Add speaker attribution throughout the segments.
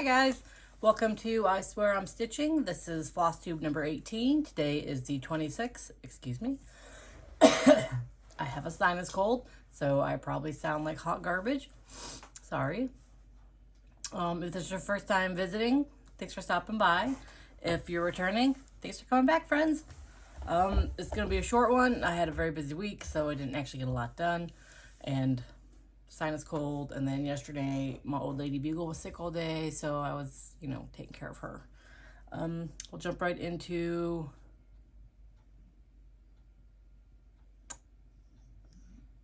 Speaker 1: guys, welcome to I Swear I'm Stitching. This is Flosstube number 18. Today is the 26th. Excuse me. I have a sinus cold, so I probably sound like hot garbage. Sorry. If this is your first time visiting, thanks for stopping by. If you're returning, thanks for coming back, friends. It's going to be a short one. I had a very busy week, so I didn't actually get a lot done. And sinus cold, and then yesterday my old lady Beagle was sick all day, so I was, taking care of her. We'll jump right into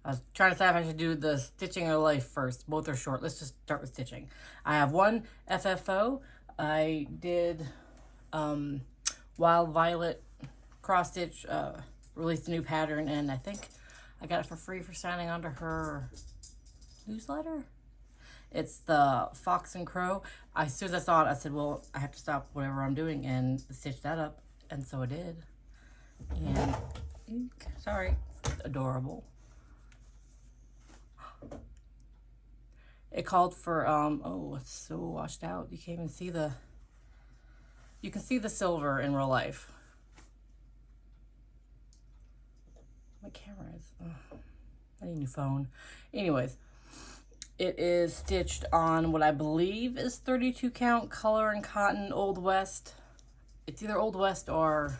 Speaker 1: I was trying to decide if I should do the stitching or life first. Both are short. Let's just start with stitching. I have one FFO. I did Wild Violet cross stitch, released a new pattern, and I think I got it for free for signing onto her newsletter. It's the Fox and Crow. As soon as I saw it, I said, well, I have to stop whatever I'm doing and stitch that up. And so I did. And, sorry, it's adorable. It called for, oh, it's so washed out. You can't even see you can see the silver in real life. My camera is, I need a new phone. Anyways. It is stitched on what I believe is 32 count color and cotton Old West. It's either Old West or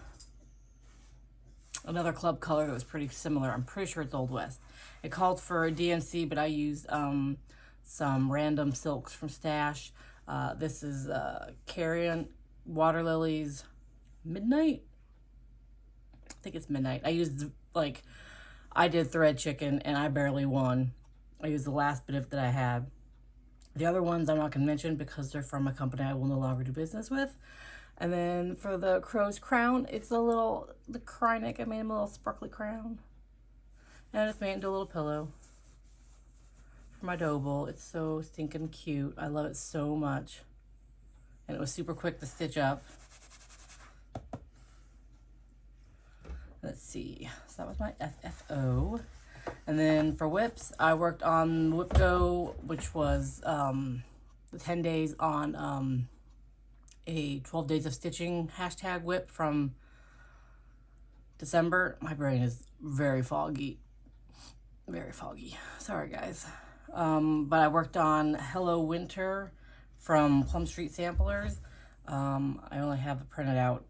Speaker 1: another club color that was pretty similar. I'm pretty sure it's Old West. It called for a DMC, but I used some random silks from Stash. This is Carrion Water Lilies Midnight. I think it's Midnight. I used, I did Thread Chicken and I barely won. I used the last bit of it that I had. The other ones I'm not going to mention because they're from a company I will no longer do business with. And then for the crow's crown, it's the Krynic. I made him a little sparkly crown. And I just made it into a little pillow for my Doble. It's so stinking cute. I love it so much. And it was super quick to stitch up. Let's see. So that was my FFO. And then for whips, I worked on Whip Go, which was the 10 days on a 12 days of stitching hashtag whip from December. My brain is very foggy. Very foggy. Sorry, guys. But I worked on Hello Winter from Plum Street Samplers. I only have the printed out,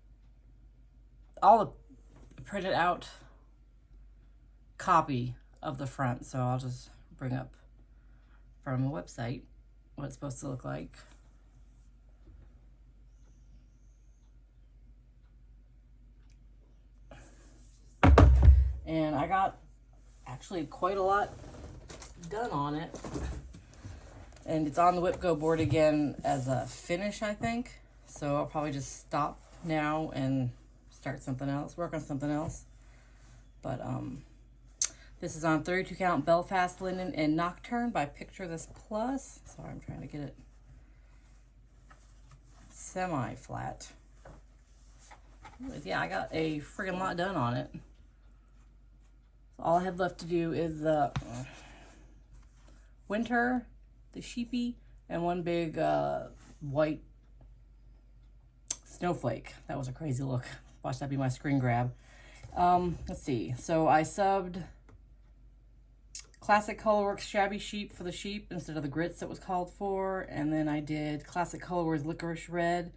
Speaker 1: printed out copy of the front, so I'll just bring up from the website what it's supposed to look like. And I got actually quite a lot done on it, and it's on the Whip Go board again as a finish, I think, so I'll probably just stop now and start something else, work on something else. But this is on 32 count Belfast linen and Nocturne by Picture This Plus. Sorry, I'm trying to get it semi-flat. Yeah, I got a friggin' lot done on it. So all I have left to do is the Winter, the Sheepy, and one big white snowflake. That was a crazy look. Watch that be my screen grab. Let's see. So I subbed Classic Colorworks Shabby Sheep for the sheep instead of the grits that was called for. And then I did Classic Colorworks Licorice Red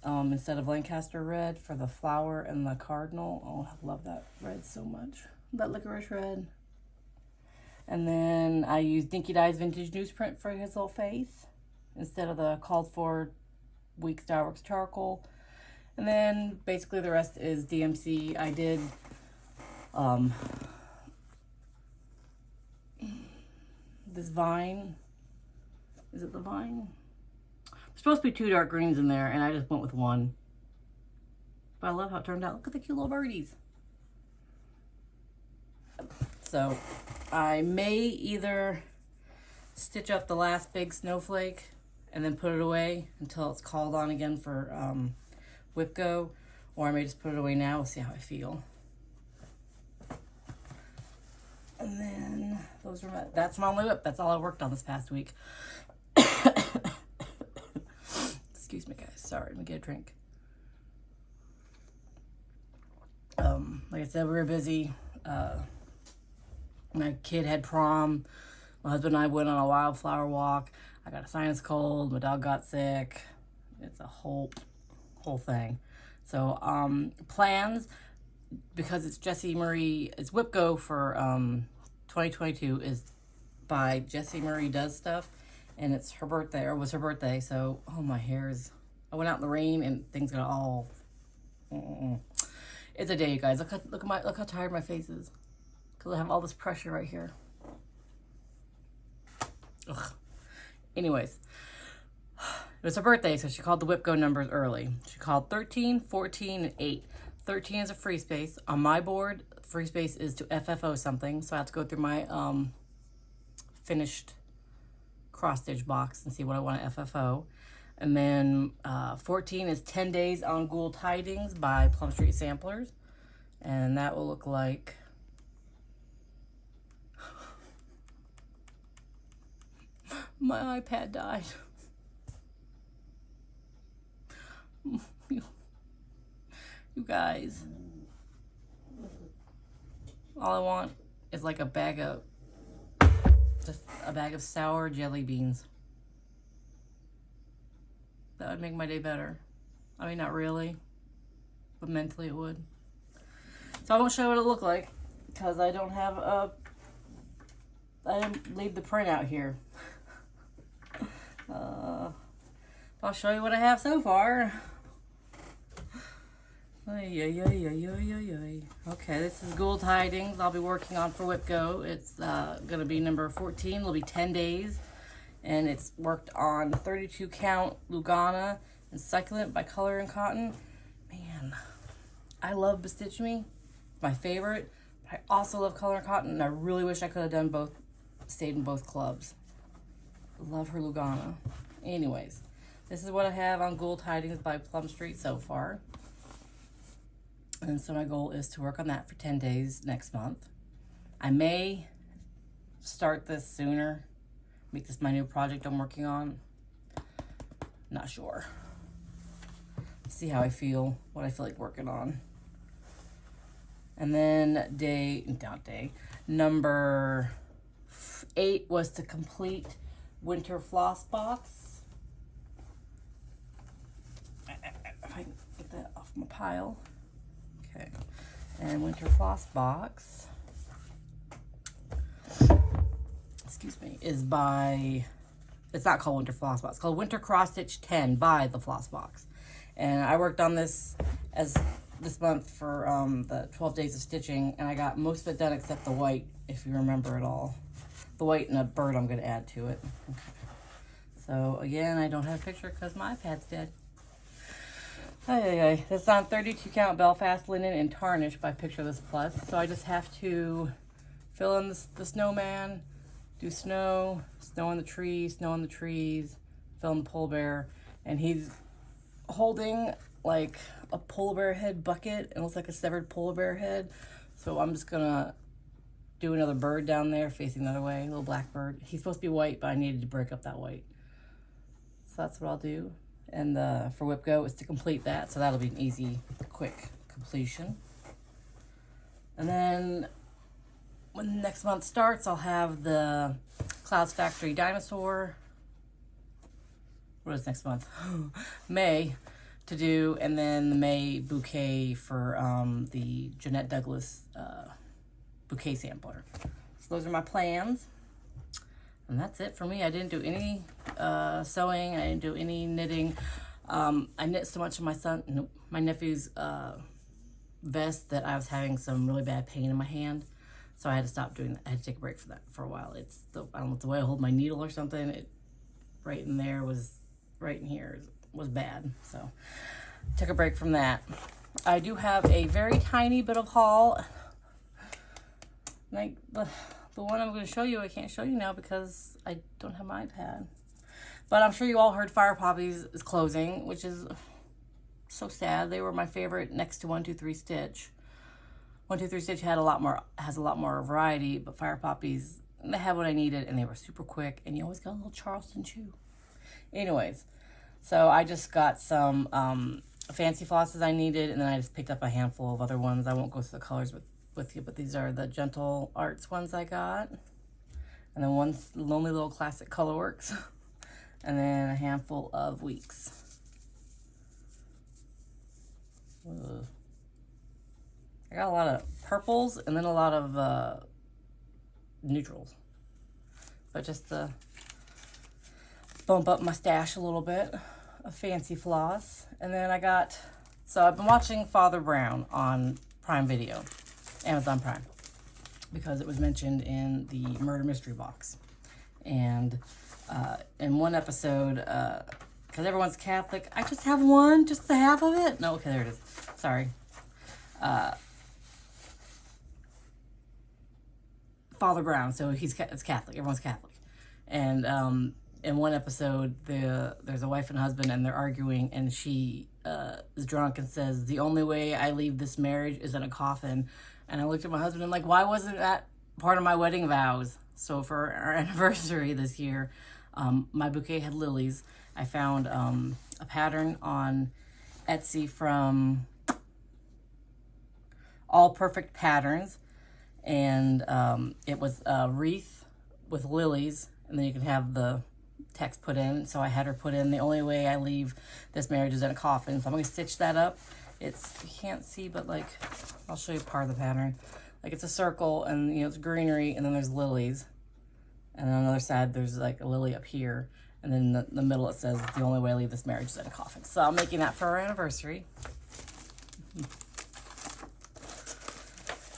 Speaker 1: instead of Lancaster Red for the flower and the cardinal. Oh, I love that red so much. That licorice red. And then I used Dinky Dye's Vintage Newsprint for his little face instead of the called for Week Starworks Charcoal. And then basically the rest is DMC. I did this vine. Is it the vine? There's supposed to be 2 dark greens in there, and I just went with one. But I love how it turned out. Look at the cute little birdies. So I may either stitch up the last big snowflake and then put it away until it's called on again for Whip Go, or I may just put it away now and see how I feel. And then that's my only whip. That's all I worked on this past week. Excuse me, guys. Sorry, let me get a drink. Like I said, we were busy. My kid had prom. My husband and I went on a wildflower walk. I got a sinus cold. My dog got sick. It's a whole thing. So, plans, because it's Jessie Marie, it's Whip Go for 2022 is by Jessie Marie Does Stuff, and it's her birthday, or was her birthday. So, oh, my hair is, I went out in the rain and things got all, It's a day, you guys. Look how tired my face is, because I have all this pressure right here. Ugh. Anyways, it was her birthday, so she called the Whip Go numbers early. She called 13, 14, and 8. 13 is a free space. On my board, free space is to FFO something, so I have to go through my finished cross stitch box and see what I want to FFO. And then 14 is 10 Days on Ghoul Tidings by Plum Street Samplers. And that will look like... My iPad died. You guys. All I want is like a bag of sour jelly beans. That would make my day better. I mean, not really, but mentally it would. So I won't show you what it looked like, because I don't have I didn't leave the print out here. I'll show you what I have so far. Okay, this is Ghoul Tidings I'll be working on for Whip Go. It's going to be number 14. It'll be 10 days. And it's worked on 32 count Lugana and Succulent by Color and Cotton. Man, I love Bestitch Me. It's my favorite. But I also love Color and Cotton, and I really wish I could have done both, stayed in both clubs. Love her Lugana. Anyways, this is what I have on Ghoul Tidings by Plum Street so far. And so my goal is to work on that for 10 days next month. I may start this sooner, make this my new project I'm working on. Not sure. See how I feel, what I feel like working on. And then number 8 was to complete Winter Floss Box. If I can get that off my pile. Okay. And Winter Floss Box, excuse me, is by, it's not called Winter Floss Box, it's called Winter Cross Stitch 10 by the Floss Box. And I worked on this this month for the 12 days of stitching, and I got most of it done except the white, if you remember it all. The white and a bird I'm going to add to it. Okay. So again, I don't have a picture because my iPad's dead. This is on 32 count Belfast linen and tarnish by Picture This Plus. So I just have to fill in the snowman, do snow on the trees, fill in the polar bear, and he's holding like a polar bear head bucket, and it looks like a severed polar bear head. So I'm just gonna do another bird down there facing the other way, a little black bird. He's supposed to be white, but I needed to break up that white. So that's what I'll do. And for Whip Go is to complete that, so that'll be an easy, quick completion. And then when the next month starts, I'll have the Clouds Factory Dinosaur. What is next month? May to do, and then the May bouquet for the Jeanette Douglas bouquet sampler. So those are my plans. And that's it for me. I didn't do any sewing. I didn't do any knitting. I knit so much of my nephew's vest that I was having some really bad pain in my hand. So I had to stop doing that. I had to take a break for that for a while. I don't know, the way I hold my needle or something, it right in here was bad. So took a break from that. I do have a very tiny bit of haul. Like the one I'm going to show you, I can't show you now because I don't have my iPad. But I'm sure you all heard Fire Poppies is closing, which is so sad. They were my favorite next to 123 Stitch. 123 Stitch has a lot more variety, but Fire Poppies, they had what I needed, and they were super quick, and you always got a little Charleston chew. Anyways, So I just got some fancy flosses I needed, and then I just picked up a handful of other ones. I won't go through the colors with you, but these are the Gentle Arts ones I got. And then one Lonely Little Classic Colorworks. And then a handful of Weeks. Ugh. I got a lot of purples and then a lot of neutrals. But just to bump up my stash a little bit of fancy floss. And then so I've been watching Father Brown on Prime Video, Amazon Prime, because it was mentioned in the murder mystery box. And in one episode, because everyone's Catholic, I just have one, just the half of it. No, okay, there it is. Sorry. Father Brown, so it's Catholic. Everyone's Catholic. And in one episode, there's a wife and husband, and they're arguing, and she is drunk and says, "The only way I leave this marriage is in a coffin." And I looked at my husband and I'm like, why wasn't that part of my wedding vows? So for our anniversary this year, my bouquet had lilies. I found a pattern on Etsy from All Perfect Patterns. And it was a wreath with lilies, and then you can have the text put in. So I had her put in, "The only way I leave this marriage is in a coffin." So I'm going to stitch that up. You can't see, but like, I'll show you part of the pattern. Like, it's a circle, and it's greenery, and then there's lilies. And then on the other side, there's like a lily up here. And then in the middle, it says, "The only way I leave this marriage is in a coffin." So I'm making that for our anniversary.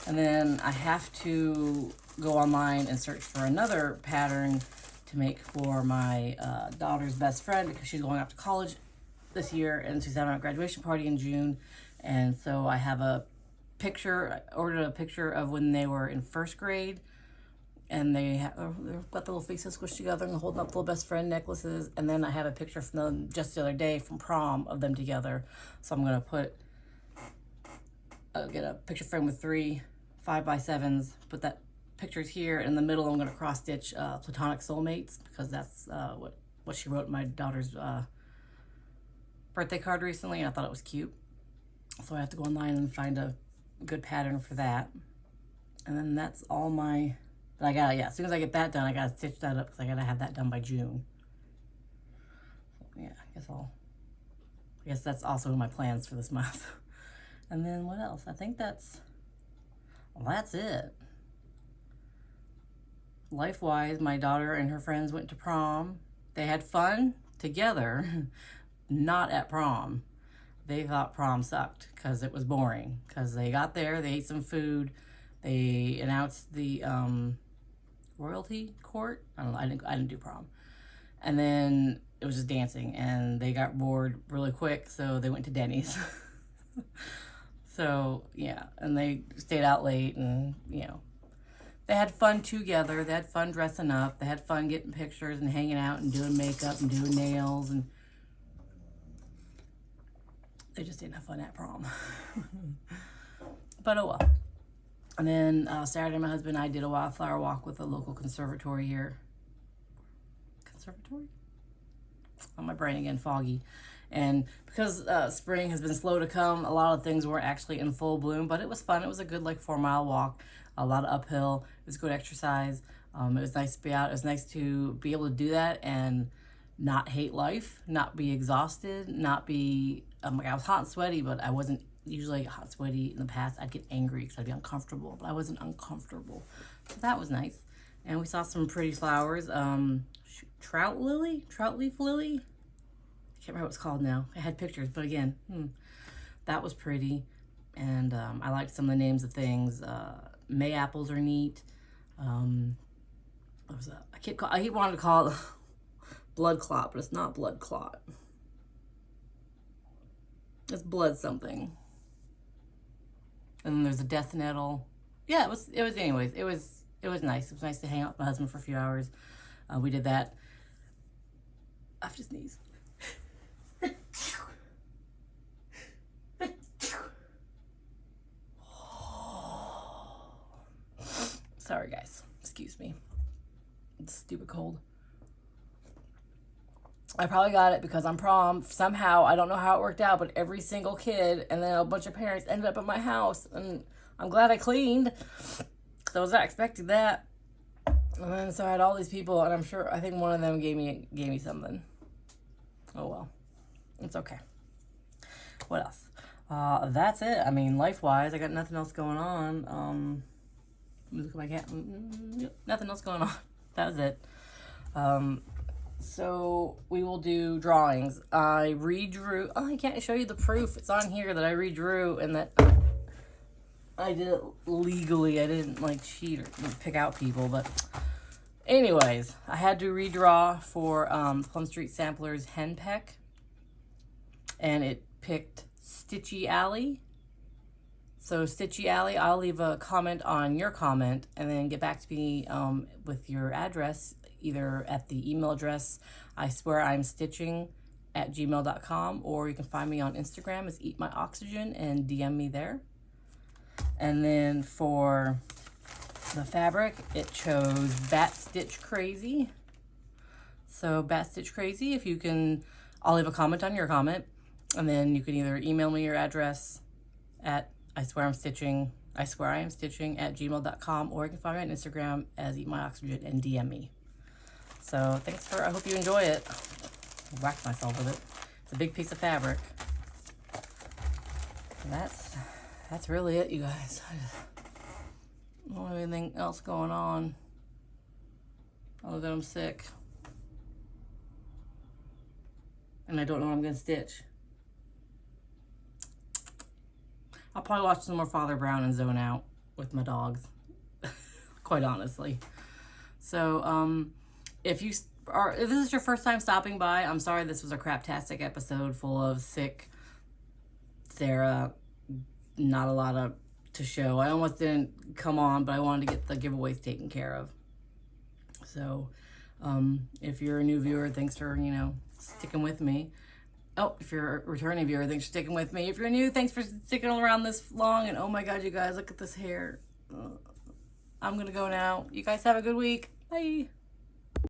Speaker 1: And then I have to go online and search for another pattern to make for my daughter's best friend, because she's going off to college this year, and she's having a graduation party in June. And so I have a picture. I ordered a picture of when they were in first grade, and they've got the little faces squished together and holding up little best friend necklaces. And then I have a picture from them just the other day from prom of them together. So I'm gonna get a picture frame with 3 5x7s, put that pictures here. In the middle, I'm going to cross stitch Platonic Soulmates, because that's what she wrote in my daughter's birthday card recently, and I thought it was cute. So I have to go online and find a good pattern for that. And then that's all but as soon as I get that done, I got to stitch that up, because I got to have that done by June. So, yeah, I guess that's also my plans for this month. And then what else? I think that's it. Life-wise, my daughter and her friends went to prom. They had fun together, not at prom. They thought prom sucked because it was boring. Because they got there, they ate some food, they announced the royalty court. I don't know. I didn't do prom. And then it was just dancing, and they got bored really quick, so they went to Denny's. So, yeah, and they stayed out late, and, they had fun together. They had fun dressing up. They had fun getting pictures and hanging out and doing makeup and doing nails, and they just didn't have fun at prom. But oh well. And then Saturday, my husband and I did a wildflower walk with a local conservatory here. Conservatory? Oh, my brain again, foggy. And because spring has been slow to come, a lot of things weren't actually in full bloom, but it was fun. It was a good 4-mile walk, a lot of uphill. It was good exercise. It was nice to be out. It was nice to be able to do that and not hate life, not be exhausted, not be, I was hot and sweaty, but I wasn't usually hot and sweaty in the past. I'd get angry because I'd be uncomfortable, but I wasn't uncomfortable. So that was nice. And we saw some pretty flowers. Trout leaf lily. I can't remember what it's called now. I had pictures, but again, that was pretty. And I liked some of the names of things. May apples are neat. What was that? I keep wanting to call it blood clot, but it's not blood clot. It's blood something. And then there's a death nettle. Yeah, it was anyways, it was nice. It was nice to hang out with my husband for a few hours. We did that. I have to sneeze. Sorry guys, excuse me. It's stupid cold. I probably got it because on prom, somehow, I don't know how it worked out, but every single kid and then a bunch of parents ended up at my house. And I'm glad I cleaned because I was not expecting that. And then so I had all these people, and I think one of them gave me something. Oh well, it's okay. What else? That's it. I mean, life-wise, I got nothing else going on. Look at my cat. Nothing else going on. That was it. So we will do drawings. I redrew. Oh, I can't show you the proof. It's on here that I redrew and that I did it legally. I didn't like cheat or pick out people, but anyways, I had to redraw for Plum Street Samplers Henpeck, and it picked Stitchy Alley. So Stitchy Alley, I'll leave a comment on your comment and then get back to me with your address, either at the email address isweariamstitching@gmail.com, or you can find me on Instagram as Eat My Oxygen and DM me there. And then for the fabric, it chose Bat Stitch Crazy. So Bat Stitch Crazy, if you can, I'll leave a comment on your comment, and then you can either email me your address at isweariamstitching@gmail.com, or you can find me on Instagram as Eat My Oxygen and DM me. So thanks I hope you enjoy it. I whacked myself with it. It's a big piece of fabric. And that's really it, you guys. I don't have anything else going on other than I'm sick. And I don't know what I'm going to stitch. I'll probably watch some more Father Brown and zone out with my dogs, quite honestly. So, if this is your first time stopping by, I'm sorry this was a craptastic episode full of sick Sarah, not a lot to show. I almost didn't come on, but I wanted to get the giveaways taken care of. So, if you're a new viewer, thanks for, sticking with me. Oh, if you're a returning viewer, thanks for sticking with me. If you're new, thanks for sticking around this long. And oh my God, you guys, look at this hair. I'm going to go now. You guys have a good week. Bye.